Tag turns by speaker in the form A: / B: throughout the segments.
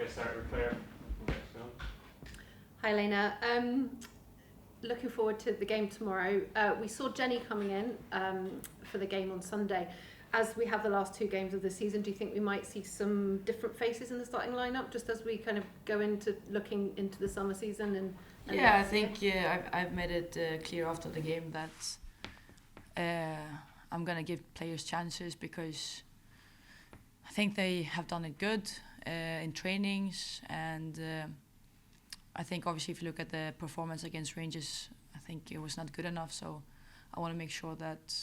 A: get started with Claire.
B: Hi Elena. Looking forward to the game tomorrow. We saw Jenny coming in for the game on Sunday. As we have the last two games of the season, do you think we might see some different faces in the starting lineup just as we kind of go into looking into the summer season? And
C: yeah, I think I've made it clear after the game that I'm gonna give players chances because I think they have done it good in trainings, and I think obviously if you look at the performance against Rangers, I think it was not good enough. So I want to make sure that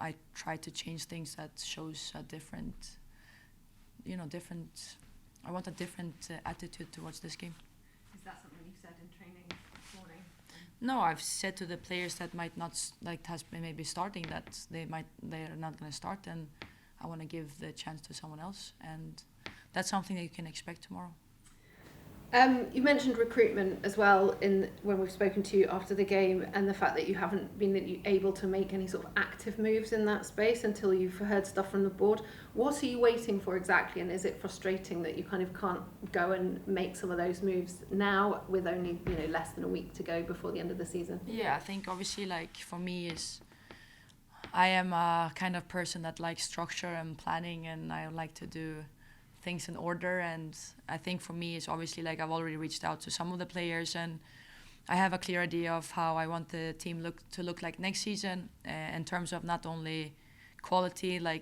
C: I try to change things that shows a different. I want a different attitude towards this game.
B: Is that something you said in training this morning?
C: No, I've said to the players that might not has been maybe starting that they're not going to start, and I want to give the chance to someone else, and that's something that you can expect tomorrow.
B: You mentioned recruitment as well when we've spoken to you after the game, and the fact that you haven't been able to make any sort of active moves in that space until you've heard stuff from the board. What are you waiting for exactly, and is it frustrating that you kind of can't go and make some of those moves now with only less than a week to go before the end of the season?
C: Yeah, I think obviously for me I am a kind of person that likes structure and planning, and I like to do things in order, and I think for me it's obviously I've already reached out to some of the players, and I have a clear idea of how I want the team to look like next season in terms of not only quality, I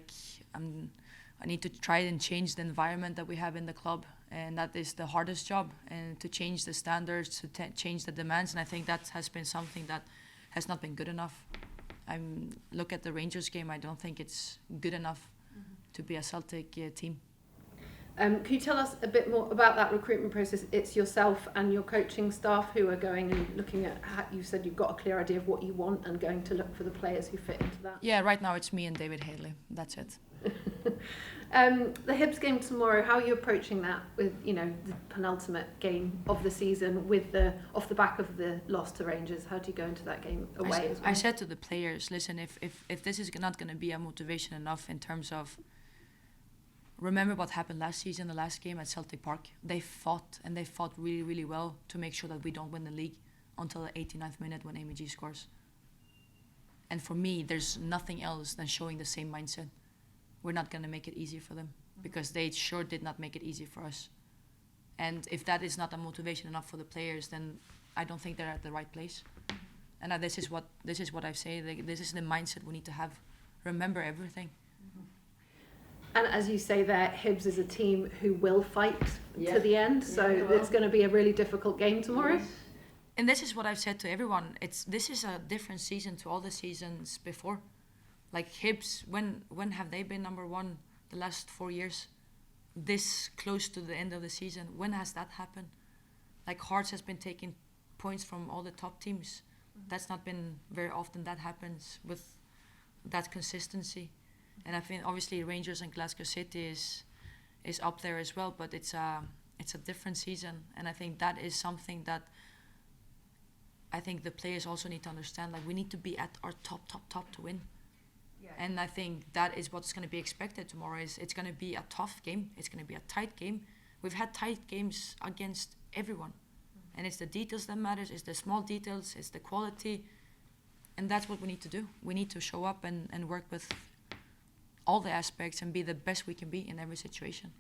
C: need to try and change the environment that we have in the club, and that is the hardest job, and to change the standards, to change the demands, and I think that has been something that has not been good enough. Look at the Rangers game, I don't think it's good enough to be a Celtic team.
B: Can you tell us a bit more about that recruitment process? It's yourself and your coaching staff who are going and looking at how you said you've got a clear idea of what you want and going to look for the players who fit into that.
C: Yeah, right now it's me and David Haley. That's it.
B: The Hibs game tomorrow, how are you approaching that with the penultimate game of the season off the back of the loss to Rangers? How do you go into that game away as well?
C: I said to the players, listen, if this is not going to be a motivation enough in terms of remember what happened last season, the last game at Celtic Park. They fought really, really well to make sure that we don't win the league until the 89th minute when Amy G scores. And for me, there's nothing else than showing the same mindset. We're not going to make it easy for them because they sure did not make it easy for us. And if that is not a motivation enough for the players, then I don't think they're at the right place. And this is what I say. This is the mindset we need to have. Remember everything.
B: And as you say there, Hibs is a team who will fight to the end, so it's going to be a really difficult game tomorrow. Yes.
C: And this is what I've said to everyone. This is a different season to all the seasons before. Hibs, when have they been number one the last 4 years? This close to the end of the season, when has that happened? Hearts has been taking points from all the top teams. That's not been very often that happens with that consistency. And I think obviously Rangers and Glasgow City is up there as well, but it's a different season, and I think that is something that I think the players also need to understand. We need to be at our top to win. Yeah. And I think that is what's going to be expected tomorrow. It's going to be a tough game. It's going to be a tight game. We've had tight games against everyone, and it's the details that matters. It's the small details. It's the quality, and that's what we need to do. We need to show up and work with all the aspects and be the best we can be in every situation.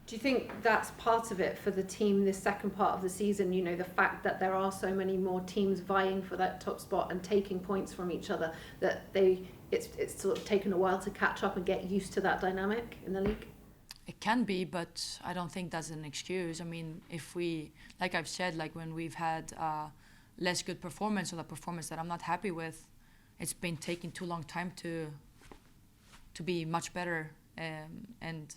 B: Do you think that's part of it for the team this second part of the season? The fact that there are so many more teams vying for that top spot and taking points from each other, that it's sort of taken a while to catch up and get used to that dynamic in the league?
C: It can be, but I don't think that's an excuse. I mean, if we, like I've said, when we've had less good performance or the performance that I'm not happy with, it's been taking too long time to be much better, and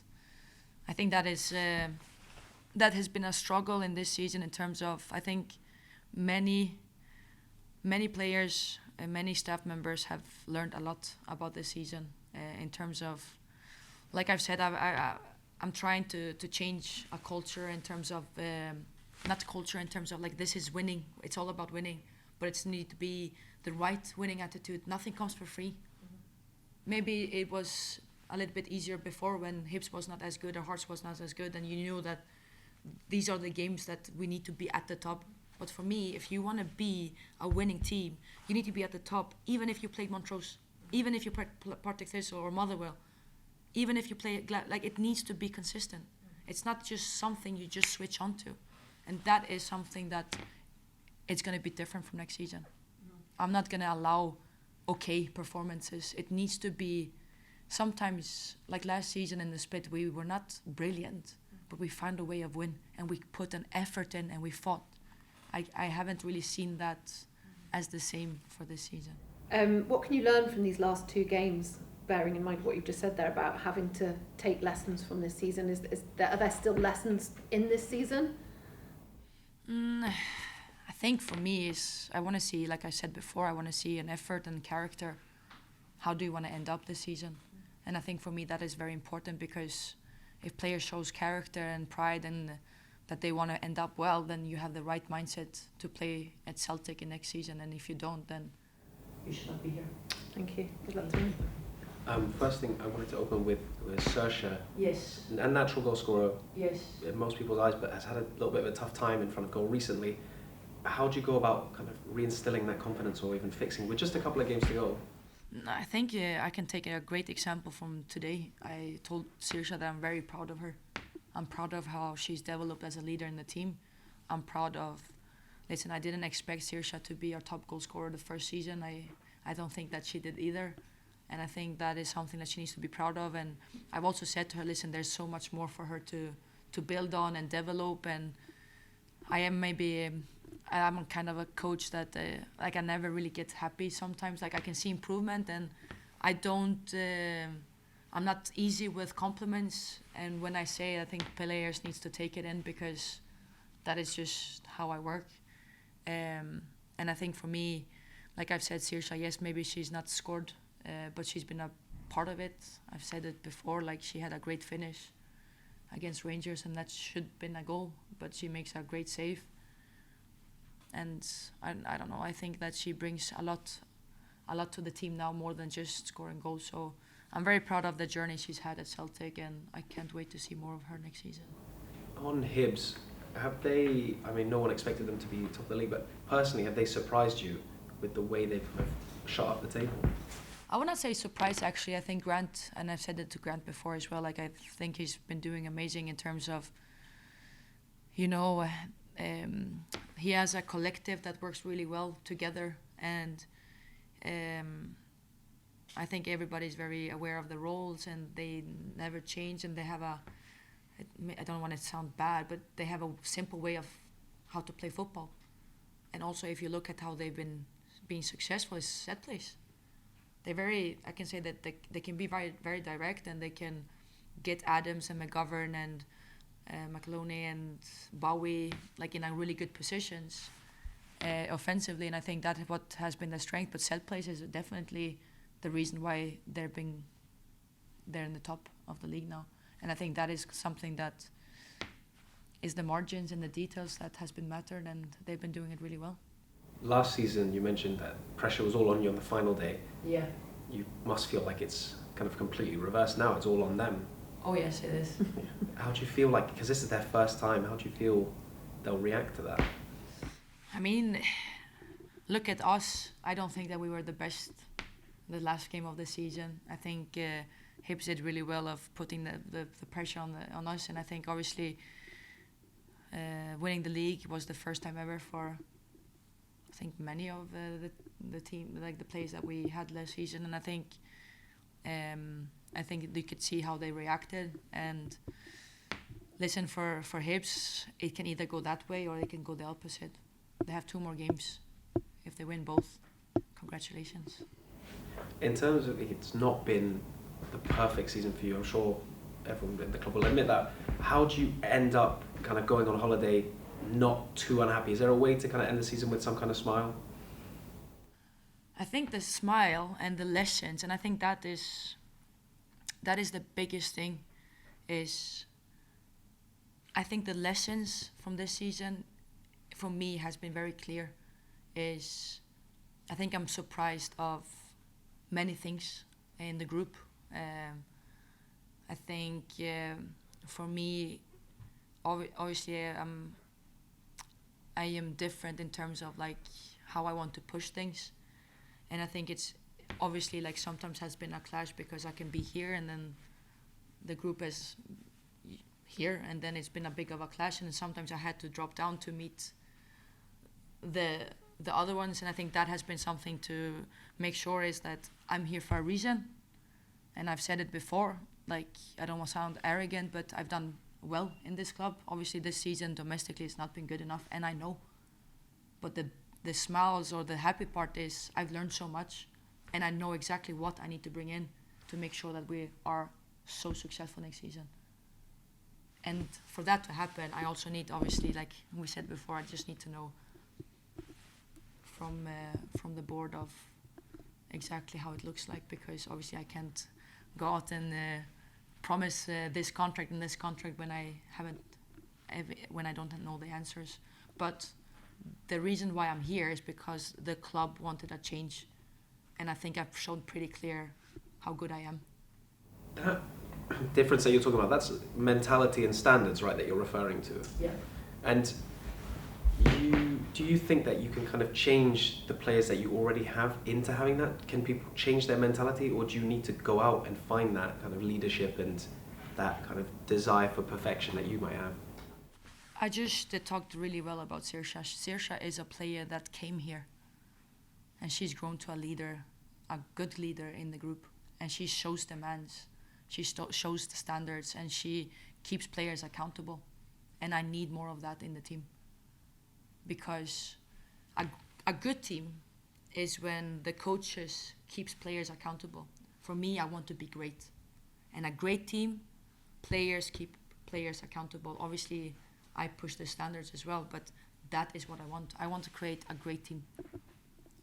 C: I think that has been a struggle in this season in terms of, I think many players and many staff members have learned a lot about this season in terms of, like I've said, I'm trying to change a culture in terms of not culture in terms of this is winning, it's all about winning, but it's need to be the right winning attitude. Nothing comes for free. Maybe it was a little bit easier before when Hibs was not as good or Hearts was not as good, and you knew that these are the games that we need to be at the top. But for me, if you want to be a winning team, you need to be at the top, even if you played Montrose, even if you played Partick Thistle or Motherwell, even if you play like it needs to be consistent. It's not just something you just switch on to, and that is something that it's going to be different from next season. I'm not going to allow okay performances. It needs to be sometimes, like last season in the split, we were not brilliant, but we found a way of win, and we put an effort in and we fought. I haven't really seen that as the same for this season.
B: What can you learn from these last 2 games, bearing in mind what you've just said there about having to take lessons from this season? Are there still lessons in this season?
C: I think for me is I want to see, like I said before, I want to see an effort and character. How do you want to end up this season? And I think for me that is very important, because if players shows character and pride and that they want to end up well, then you have the right mindset to play at Celtic in next season. And if you don't, then you should not be here.
B: Thank you. Good luck to you.
A: First thing I wanted to open with Saoirse.
C: Yes.
A: A natural goal scorer
C: Yes.
A: in most people's eyes, but has had a little bit of a tough time in front of goal recently. How do you go about kind of reinstilling that confidence, or even fixing with just a couple of games to go?
C: I think I can take a great example from today. I told Saoirse that I'm very proud of her. I'm proud of how she's developed as a leader in the team. I'm proud of... Listen, I didn't expect Saoirse to be our top goal scorer the first season. I don't think that she did either. And I think that is something that she needs to be proud of. And I've also said to her, listen, there's so much more for her to build on and develop. And I'm kind of a coach that like I never really get happy sometimes. Like I can see improvement, and I'm not easy with compliments. And when I say I think players needs to take it in, because that is just how I work. And I think for me, like I've said, Saoirse, yes, maybe she's not scored, but she's been a part of it. I've said it before, like she had a great finish against Rangers, and that should have been a goal, but she makes a great save. And I don't know, I think that she brings a lot to the team now, more than just scoring goals. So I'm very proud of the journey she's had at Celtic, and I can't wait to see more of her next season.
A: On Hibs, have they, I mean, no one expected them to be top of the league, but personally, have they surprised you with the way they've kind of shot up the table?
C: I would not say surprise, actually. I think Grant, and I've said it to Grant before as well, like I think he's been doing amazing in terms of, he has a collective that works really well together, and I think everybody's very aware of the roles, and they never change, and they have I don't want to sound bad, but they have a simple way of how to play football. And also, if you look at how they've been being successful, is set plays. I can say that they can be very, very direct, and they can get Adams and McGovern and McLoney and Bowie like in a really good positions offensively, and I think that is what has been their strength. But set plays is definitely the reason why they're in the top of the league now, and I think that is something that is the margins and the details that has been mattered, and they've been doing it really well.
A: Last season, you mentioned that pressure was all on you on the final day.
C: Yeah.
A: You must feel like it's kind of completely reversed now. It's all on them.
C: Oh yes, it is.
A: How do you feel like, because this is their first time, how do you feel they'll react to that?
C: I mean, look at us. I don't think that we were the best the last game of the season. I think Hibs did really well of putting the pressure on us, and I think obviously winning the league was the first time ever for I think many of the team, like the players that we had last season, and I think you could see how they reacted. And listen, for Hibs, it can either go that way or it can go the opposite. They have 2 more games. If they win both, congratulations.
A: In terms of, it's not been the perfect season for you, I'm sure everyone in the club will admit that. How do you end up kind of going on holiday not too unhappy? Is there a way to kind of end the season with some kind of smile?
C: I think the smile and the lessons, and I think that is the biggest thing, is I think the lessons from this season for me has been very clear. Is I think I'm surprised of many things in the group. I think for me, obviously, I am different in terms of like how I want to push things, and I think it's obviously like sometimes has been a clash because I can be here and then the group is here, and then it's been a big of a clash, and sometimes I had to drop down to meet the other ones, and I think that has been something to make sure is that I'm here for a reason, and I've said it before, like I don't want to sound arrogant, but I've done well in this club. Obviously this season domestically it's not been good enough, and I know, but the smiles or the happy part is I've learned so much, and I know exactly what I need to bring in to make sure that we are so successful next season. And for that to happen, I also need, obviously, like we said before, I just need to know from the board of exactly how it looks like, because obviously I can't go out and promise this contract and this contract when I don't know the answers. But the reason why I'm here is because the club wanted a change, and I think I've shown pretty clear how good I am.
A: That difference that you're talking about, that's mentality and standards, right, that you're referring to?
C: Yeah.
A: And do you think that you can kind of change the players that you already have into having that? Can people change their mentality, or do you need to go out and find that kind of leadership and that kind of desire for perfection that you might have?
C: I just talked really well about Saoirse. Saoirse is a player that came here, and she's grown to a leader, a good leader in the group, and she shows demands, she shows the standards, and she keeps players accountable. And I need more of that in the team, because a good team is when the coaches keeps players accountable. For me, I want to be great, and a great team, players keep players accountable. Obviously, I push the standards as well, but that is what I want. I want to create a great team,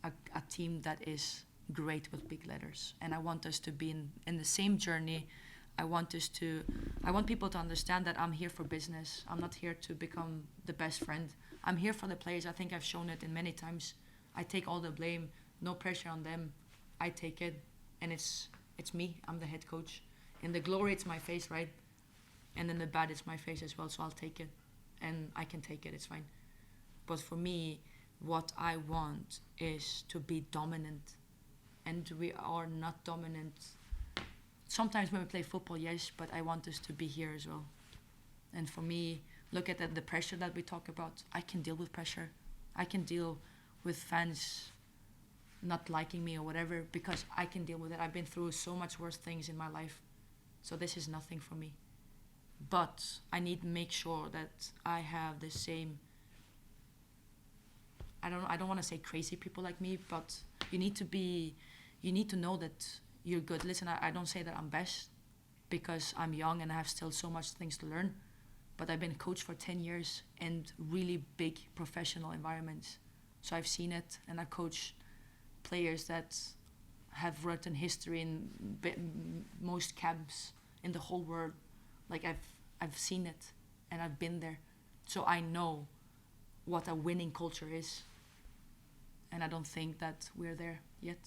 C: a team that is great with big letters, and I want us to be in the same journey. I want people to understand that I'm here for business. I'm not here to become the best friend. I'm here for the players. I think I've shown it in many times. I take all the blame, no pressure on them. I take it, and it's me. I'm the head coach. In the glory, it's my face, right? And in the bad, it's my face as well, so I'll take it. And I can take it, it's fine. But for me, what I want is to be dominant. And we are not dominant. Sometimes when we play football, yes, but I want us to be here as well. And for me, look at the pressure that we talk about. I can deal with pressure. I can deal with fans not liking me or whatever, because I can deal with it. I've been through so much worse things in my life. So this is nothing for me. But I need to make sure that I have the same, I don't want to say crazy people like me, but you need to know that you're good. Listen, I don't say that I'm best, because I'm young and I have still so much things to learn, but I've been coach for 10 years in really big professional environments. So I've seen it, and I coach players that have written history in most camps in the whole world. Like I've seen it, and I've been there. So I know what a winning culture is, and I don't think that we're there yet.